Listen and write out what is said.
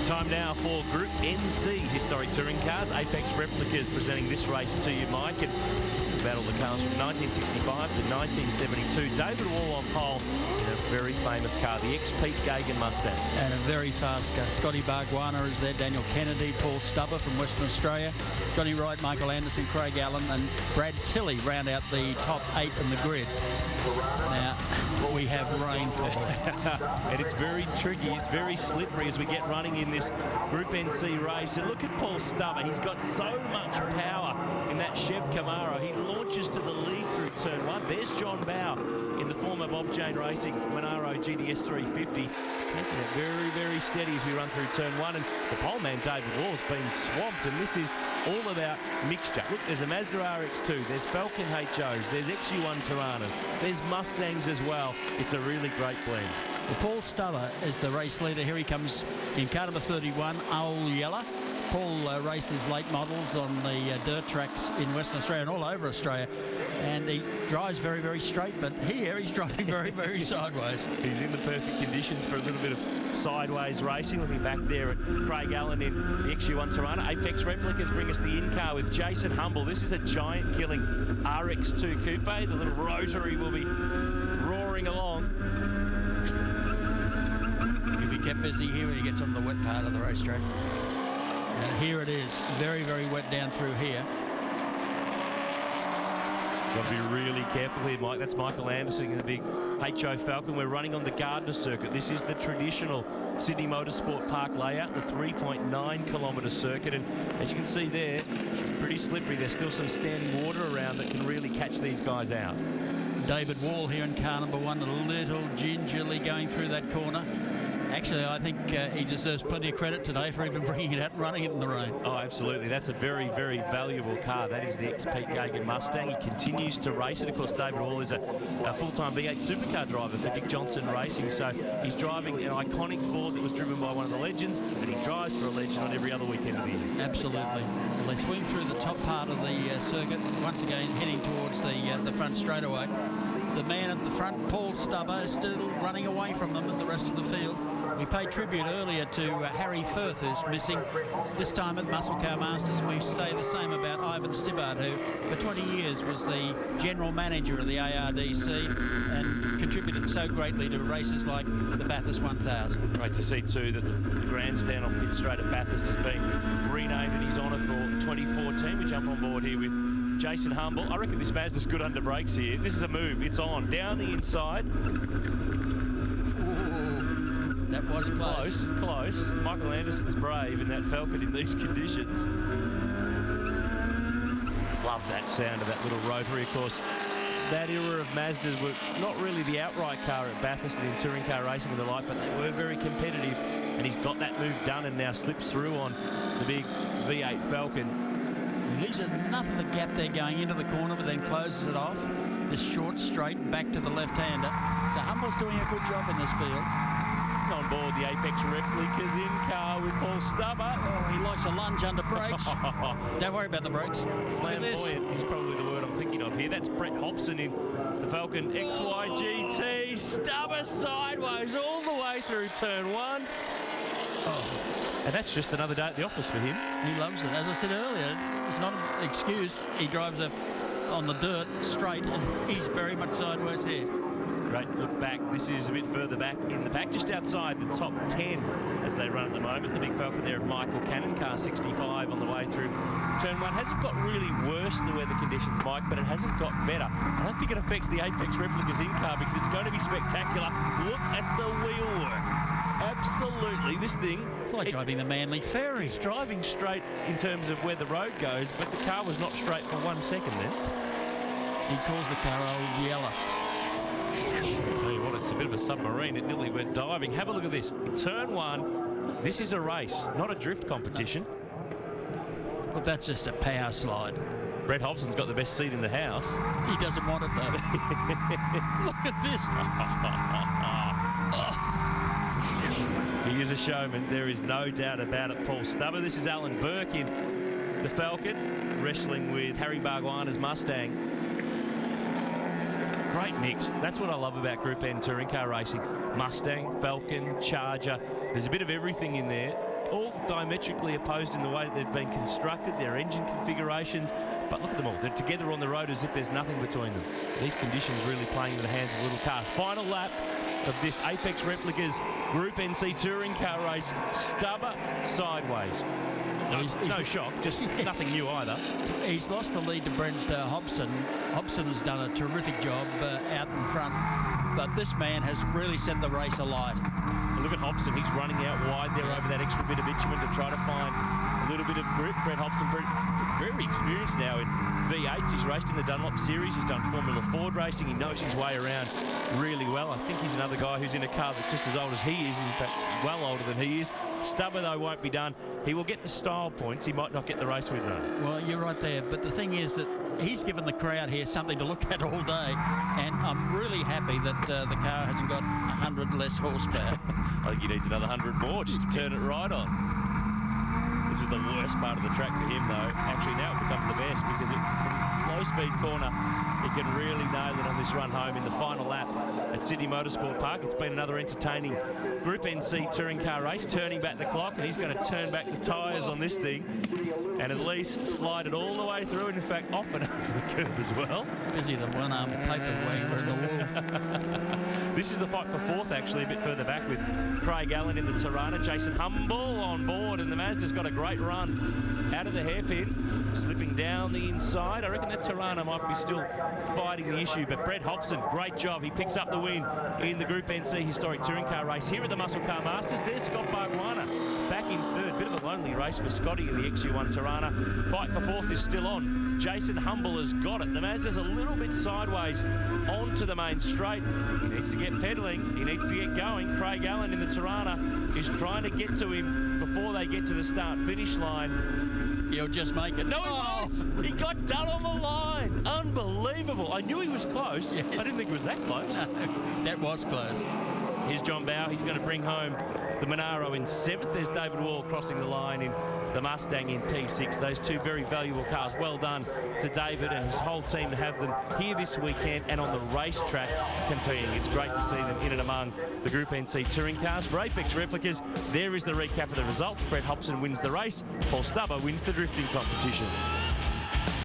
Time now for Group NC Historic Touring Cars. Apex Replicas presenting this race to you, Mike. And this is about all the cars from 1965 to 1972. David Wall on pole in a very famous car, the ex-Pete Gagan Mustang. And a very fast car. Scotty Bargwanna is there, Daniel Kennedy, Paul Stubber from Western Australia, Johnny Wright, Michael Anderson, Craig Allen and Brad Tilley round out the top 8 in the grid. Now, we have rainfall. And it's very tricky, it's very slippery as we get running in this Group NC race. And look at Paul Stubber, he's got so much power in that Chev Camaro. He launches to the lead through turn 1. There's John Bow in the former Bob Jane Racing Monaro GDS 350. Taking it very, very steady as we run through turn 1. And the pole man, David Wall's been swamped, and this is all about mixture. Look, there's a Mazda RX-2, there's Falcon HOs, there's XU1 Tiranas, there's Mustangs as well. It's a really great blend. Well, Paul Stubber is the race leader. Here he comes in car number 31, Owl Yeller. Paul races late models on the dirt tracks in Western Australia and all over Australia. And he drives very, very straight, but here he's driving very, very sideways. He's in the perfect conditions for a little bit of sideways racing. Looking back there at Craig Allen in the XU1 Tirana. Apex Replicas bring us the in-car with Jason Humble. This is a giant killing RX-2 Coupe. The little rotary will be roaring along. He'll be kept busy here when he gets on the wet part of the racetrack. And here it is, very, very wet down through here. Got to be really careful here, Mike. That's Michael Anderson in the big HO Falcon. We're running on the Gardner circuit. This is the traditional Sydney Motorsport Park layout, the 3.9 kilometre circuit. And as you can see there, it's pretty slippery. There's still some standing water around that can really catch these guys out. David Wall here in car number 1, a little gingerly going through that corner. Actually, I think he deserves plenty of credit today for even bringing it out and running it in the rain. Oh, absolutely. That's a very, very valuable car. That is the ex-Pete Gagan Mustang. He continues to race it. Of course, David Wall is a full-time V8 supercar driver for Dick Johnson Racing. So he's driving an iconic Ford that was driven by one of the legends, and he drives for a legend on every other weekend of the year. Absolutely. Well, they swing through the top part of the circuit, once again heading towards the front straightaway. The man at the front, Paul Stubber, is still running away from them and the rest of the field. We paid tribute earlier to Harry Firth, who's missing this time at Muscle Car Masters, and we say the same about Ivan Stibbard, who for 20 years was the general manager of the ARDC and contributed so greatly to races like the Bathurst 1000. Great to see too that the grandstand on pit straight at Bathurst has been renamed in his honour for 2014. We jump on board here with Jason Humble. I reckon this Mazda's good under brakes here. This is a move. It's on. Down the inside. That was close. Close. Michael Anderson's brave in that Falcon in these conditions. Love that sound of that little rotary. Of course, that era of Mazdas were not really the outright car at Bathurst and in touring car racing and the like, but they were very competitive. And he's got that move done and now slips through on the big V8 Falcon. He leaves enough of a gap there going into the corner, but then closes it off. This short straight back to the left-hander. So Humble's doing a good job in this field. On board the Apex Replicas in car with Paul Stubber. Oh, he likes a lunge under brakes. Don't worry about the brakes. Flamboyant is probably the word I'm thinking of here. That's Brett Hobson in the Falcon XYGT. Stubber sideways all the way through turn 1. Oh. And that's just another day at the office for him. He loves it. As I said earlier, it's not an excuse. He drives on the dirt straight, and he's very much sideways here. Great look back. This is a bit further back in the pack, just outside the top 10 as they run at the moment. The big Falcon there of Michael Cannon, car 65 on the way through turn 1. Hasn't got really worse the weather conditions, Mike, but it hasn't got better. I don't think it affects the Apex Replicas in car because it's going to be spectacular. Look at the wheelwork. Absolutely, this thing... It's like driving the Manly Ferry. It's driving straight in terms of where the road goes, but the car was not straight for 1 second then. He calls the car Old Yeller. I'll tell you what, it's a bit of a submarine. It nearly went diving. Have a look at this. Turn 1, this is a race, not a drift competition. Well, that's just a power slide. Brett Hobson's got the best seat in the house. He doesn't want it, though. Look at this. He is a showman. There is no doubt about it, Paul Stubber. This is Alan Burke in the Falcon, wrestling with Harry Bargwanna's Mustang. Great mix. That's what I love about Group N touring car racing. Mustang, Falcon, Charger. There's a bit of everything in there. all diametrically opposed in the way that they've been constructed, their engine configurations. But look at them all. They're together on the road as if there's nothing between them. These conditions really playing in the hands of little cars. Final lap of this Apex Replicas Group NC touring car race. Stubber sideways. No shock, just nothing new either. He's lost the lead to Brent Hobson. Hobson has done a terrific job out in front, but this man has really set the race alight. And look at Hobson, he's running out wide there over that extra bit of bitumen to try to find a little bit of grip. Brent Hobson, very experienced now in V8s. He's raced in the Dunlop Series, he's done Formula Ford racing, he knows his way around really well. I think he's another guy who's in a car that's just as old as he is, in fact, well older than he is. Stubber, though, won't be done. He will get the style points. He might not get the race win, though. Well, you're right there. But the thing is that he's given the crowd here something to look at all day. And I'm really happy that the car hasn't got 100 less horsepower. I think he needs another 100 more just to turn it right on. This is the worst part of the track for him, though. Actually, now it becomes the best because from the slow-speed corner, he can really nail it on this run home in the final lap at Sydney Motorsport Park. It's been another entertaining Group NC touring car race, turning back the clock, and he's going to turn back the tyres on this thing and at least slide it all the way through, and in fact off and over the curb as well. Busy the one-armed paper in the wall. This is the fight for fourth, actually, a bit further back with Craig Allen in the Tirana. Jason Humble on board, and the Mazda's got a great run out of the hairpin, slipping down the inside. I reckon that Tirana might be still fighting the issue, but Brett Hobson, great job. He picks up the win in the Group NC Historic Touring Car Race here at the Muscle Car Masters. There's Scott Bargwanna back in third. Bit of a lonely race for Scotty in the XU1 Tirana. Fight for fourth is still on. Jason Humble has got it. The Mazda's a little bit sideways onto the main straight. He needs to get pedalling. He needs to get going. Craig Allen in the Tirana is trying to get to him before they get to the start-finish line. He'll just make it. No, he won't. He got done on the line. Unbelievable. I knew he was close. Yes. I didn't think it was that close. That was close. Here's John Bowe. He's going to bring home the Monaro in seventh. There's David Wall crossing the line in the Mustang in P6. Those two very valuable cars. Well done to David and his whole team to have them here this weekend and on the racetrack competing. It's great to see them in and among the Group NC touring cars. For Apex Replicas, there is the recap of the results. Brett Hobson wins the race. Paul Stubber wins the drifting competition.